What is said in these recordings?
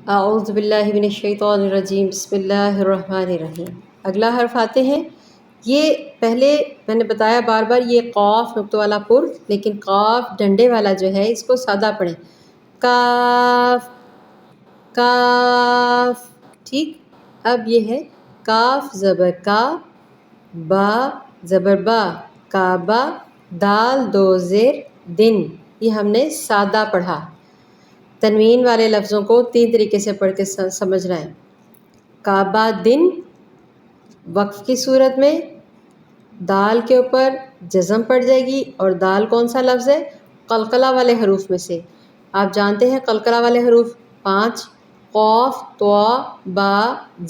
اعوذ باللہ من الشیطان الرجیم، بسم اللہ الرحمن الرحیم۔ اگلا حرف آتے ہیں، یہ پہلے میں نے بتایا بار بار، یہ قاف نقطہ والا پر، لیکن قاف ڈنڈے والا جو ہے اس کو سادہ پڑھیں، کاف کاف، ٹھیک۔ اب یہ ہے کاف زبر کا، با زبر با، کعبہ، دال دو زیر دن، یہ ہم نے سادہ پڑھا۔ تنوین والے لفظوں کو تین طریقے سے پڑھ کے سمجھنا ہے۔ کعبہ دن، وقف کی صورت میں دال کے اوپر جزم پڑ جائے گی، اور دال کون سا لفظ ہے؟ قلقلہ والے حروف میں سے۔ آپ جانتے ہیں قلقلہ والے حروف 5، قاف، طا، با،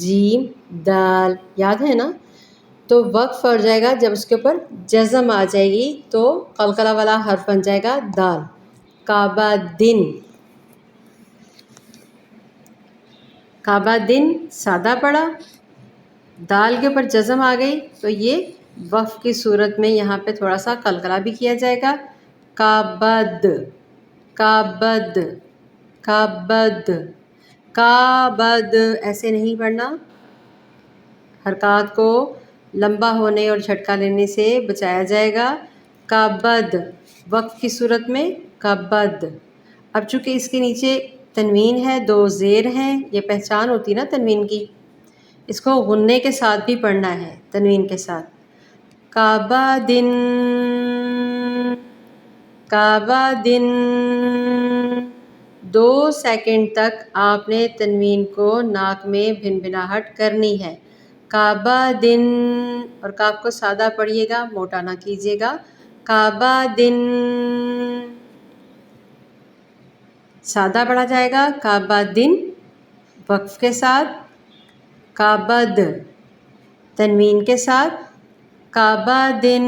جیم، دال، یاد ہے نا؟ تو وقف پڑ جائے گا جب اس کے اوپر جزم آ جائے گی تو قلقلہ والا حرف بن جائے گا دال۔ کعبہ دن، کعبہ دن سادہ پڑا، دال کے اوپر جزم آ گئی تو یہ وقف کی صورت میں یہاں پہ تھوڑا سا قلقلہ بھی کیا جائے گا۔ کعبد، کعبد، کعبد، کعبد، ایسے نہیں پڑھنا، حرکات کو لمبا ہونے اور جھٹکا لینے سے بچایا جائے گا۔ کعبد، وقف کی صورت میں کعبد۔ اب چونکہ اس کے نیچے تنوین ہے، دو زیر ہیں، یہ پہچان ہوتی نا تنوین کی، اس کو غنّے کے ساتھ بھی پڑھنا ہے، تنوین کے ساتھ۔ کعبہ دن، کعبہ دن، 2 سیکنڈ تک آپ نے تنوین کو ناک میں بھنبھناہٹ کرنی ہے۔ کعبہ دن، اور کاف کو سادہ پڑھیے گا، موٹا نہ کیجیے گا۔ کعبہ دن، سادہ پڑھا جائے گا، کعبہ دن، وقف کے ساتھ۔ کعبد، تنوین کے ساتھ۔ کعبہ دن،